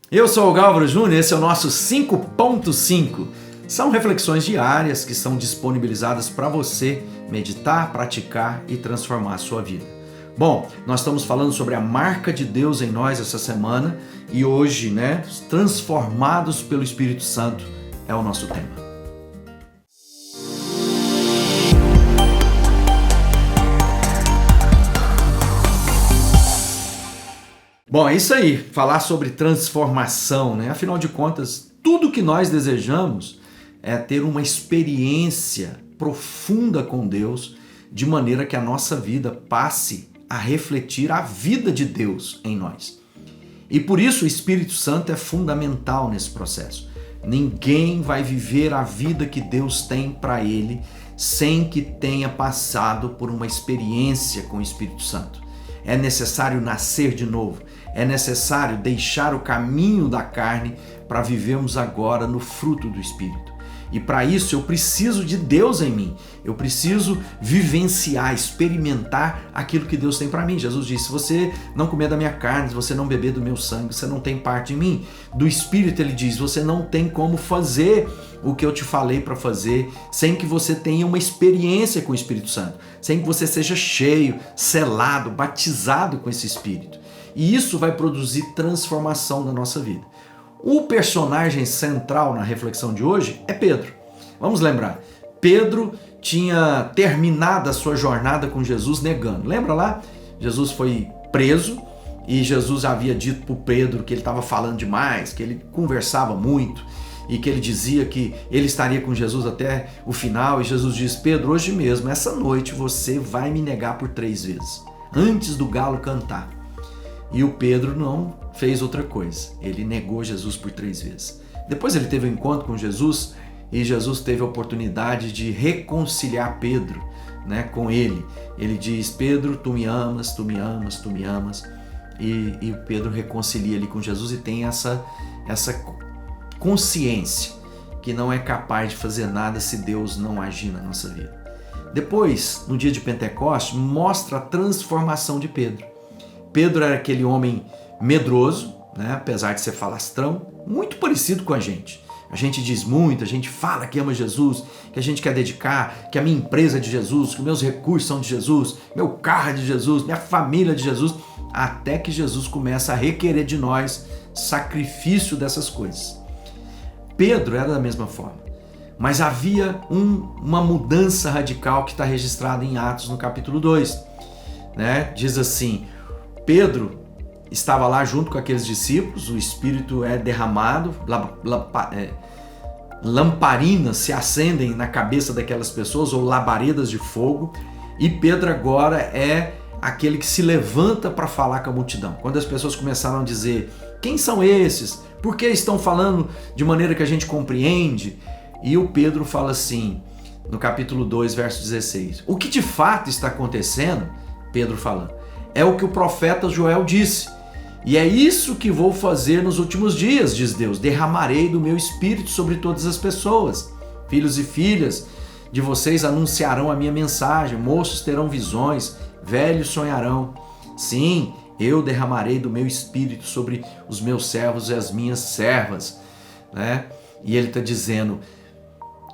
Eu sou o Gálvaro Júnior, esse é o nosso 5.5. São reflexões diárias que são disponibilizadas para você meditar, praticar e transformar a sua vida. Bom, nós estamos falando sobre a marca de Deus em nós essa semana e hoje, transformados pelo Espírito Santo é o nosso tema. Bom, é isso aí, falar sobre transformação, Afinal de contas, tudo que nós desejamos é ter uma experiência profunda com Deus, de maneira que a nossa vida passe a refletir a vida de Deus em nós. E por isso o Espírito Santo é fundamental nesse processo. Ninguém vai viver a vida que Deus tem para ele sem que tenha passado por uma experiência com o Espírito Santo. É necessário nascer de novo. É necessário deixar o caminho da carne para vivermos agora no fruto do Espírito. E para isso eu preciso de Deus em mim. Eu preciso vivenciar, experimentar aquilo que Deus tem para mim. Jesus disse, se você não comer da minha carne, se você não beber do meu sangue, você não tem parte em mim. Do Espírito ele diz, você não tem como fazer o que eu te falei para fazer sem que você tenha uma experiência com o Espírito Santo. Sem que você seja cheio, selado, batizado com esse Espírito. E isso vai produzir transformação na nossa vida. O personagem central na reflexão de hoje é Pedro. Vamos lembrar, Pedro tinha terminado a sua jornada com Jesus negando. Lembra lá? Jesus foi preso e Jesus havia dito para Pedro que ele estava falando demais, que ele conversava muito e que ele dizia que ele estaria com Jesus até o final. E Jesus diz, Pedro, hoje mesmo, essa noite você vai me negar por 3 vezes, antes do galo cantar. E o Pedro não fez outra coisa, ele negou Jesus por 3 vezes. Depois ele teve um encontro com Jesus e Jesus teve a oportunidade de reconciliar Pedro com ele. Ele diz, Pedro, tu me amas, tu me amas, tu me amas. E Pedro reconcilia ele com Jesus e tem essa consciência que não é capaz de fazer nada se Deus não agir na nossa vida. Depois, no dia de Pentecostes, mostra a transformação de Pedro. Pedro era aquele homem medroso, apesar de ser falastrão, muito parecido com a gente. A gente diz muito, a gente fala que ama Jesus, que a gente quer dedicar, que a minha empresa é de Jesus, que meus recursos são de Jesus, meu carro é de Jesus, minha família é de Jesus, até que Jesus começa a requerer de nós sacrifício dessas coisas. Pedro era da mesma forma, mas havia uma mudança radical que está registrada em Atos no capítulo 2. Diz assim, Pedro estava lá junto com aqueles discípulos, o Espírito é derramado, lamparinas se acendem na cabeça daquelas pessoas, ou labaredas de fogo, e Pedro agora é aquele que se levanta para falar com a multidão. Quando as pessoas começaram a dizer, quem são esses? Por que estão falando de maneira que a gente compreende? E o Pedro fala assim, no capítulo 2, verso 16, o que de fato está acontecendo, Pedro falando, é o que o profeta Joel disse. E é isso que vou fazer nos últimos dias, diz Deus. Derramarei do meu espírito sobre todas as pessoas. Filhos e filhas de vocês anunciarão a minha mensagem. Moços terão visões, velhos sonharão. Sim, eu derramarei do meu espírito sobre os meus servos e as minhas servas. E ele está dizendo,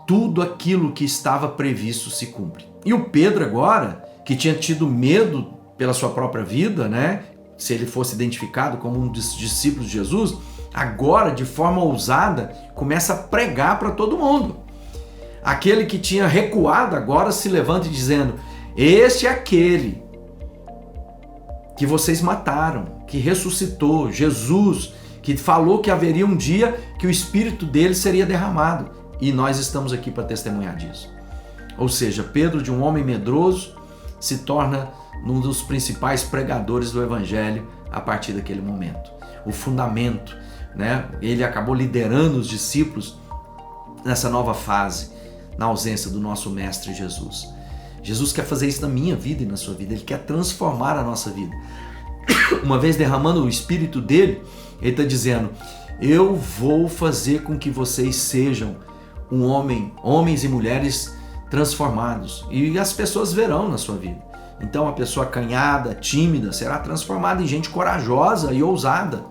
tudo aquilo que estava previsto se cumpre. E o Pedro agora, que tinha tido medo pela sua própria vida, se ele fosse identificado como um dos discípulos de Jesus, agora, de forma ousada, começa a pregar para todo mundo. Aquele que tinha recuado agora se levanta dizendo, este é aquele que vocês mataram, que ressuscitou, Jesus, que falou que haveria um dia que o Espírito dele seria derramado. E nós estamos aqui para testemunhar disso. Ou seja, Pedro, de um homem medroso, se torna um dos principais pregadores do Evangelho a partir daquele momento. O fundamento, ele acabou liderando os discípulos nessa nova fase, na ausência do nosso Mestre Jesus. Jesus quer fazer isso na minha vida e na sua vida, ele quer transformar a nossa vida. Uma vez derramando o Espírito dele, ele está dizendo, eu vou fazer com que vocês sejam homens e mulheres transformados, e as pessoas verão na sua vida. Então a pessoa acanhada, tímida, será transformada em gente corajosa e ousada.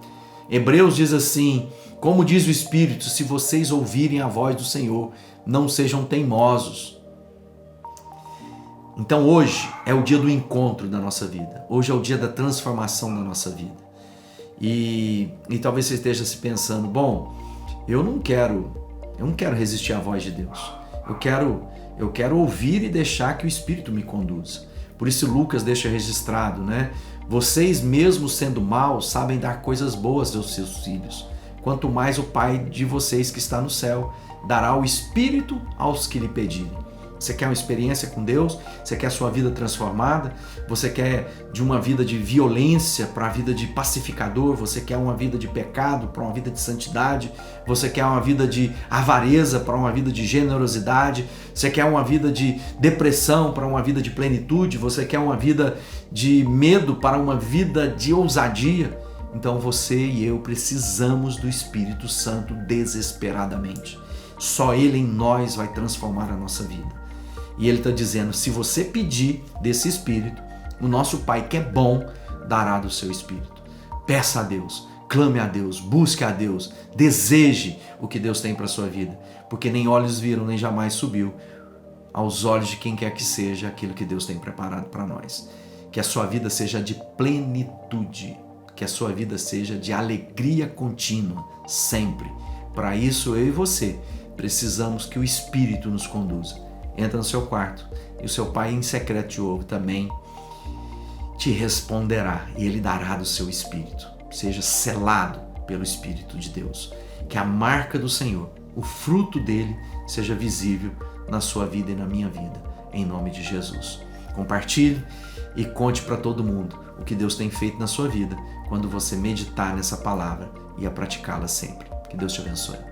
Hebreus diz assim: como diz o Espírito, se vocês ouvirem a voz do Senhor, não sejam teimosos. Então hoje é o dia do encontro da nossa vida. Hoje é o dia da transformação da nossa vida. E talvez você esteja se pensando, bom, eu não quero resistir à voz de Deus. Eu quero ouvir e deixar que o Espírito me conduza. Por isso Lucas deixa registrado, né? Vocês mesmo sendo maus sabem dar coisas boas aos seus filhos. Quanto mais o Pai de vocês que está no céu dará o Espírito aos que lhe pedirem. Você quer uma experiência com Deus? Você quer a sua vida transformada? Você quer de uma vida de violência para a vida de pacificador? Você quer uma vida de pecado para uma vida de santidade? Você quer uma vida de avareza para uma vida de generosidade? Você quer uma vida de depressão para uma vida de plenitude? Você quer uma vida de medo para uma vida de ousadia? Então você e eu precisamos do Espírito Santo desesperadamente. Só Ele em nós vai transformar a nossa vida. E Ele está dizendo, se você pedir desse Espírito, o nosso Pai que é bom, dará do seu Espírito. Peça a Deus, clame a Deus, busque a Deus, deseje o que Deus tem para a sua vida. Porque nem olhos viram, nem jamais subiu aos olhos de quem quer que seja aquilo que Deus tem preparado para nós. Que a sua vida seja de plenitude, que a sua vida seja de alegria contínua, sempre. Para isso, eu e você precisamos que o Espírito nos conduza. Entra no seu quarto e o seu Pai em secreto te ouve também, te responderá e Ele dará do seu Espírito. Seja selado pelo Espírito de Deus. Que a marca do Senhor, o fruto dele, seja visível na sua vida e na minha vida, em nome de Jesus. Compartilhe e conte para todo mundo o que Deus tem feito na sua vida quando você meditar nessa palavra e a praticá-la sempre. Que Deus te abençoe.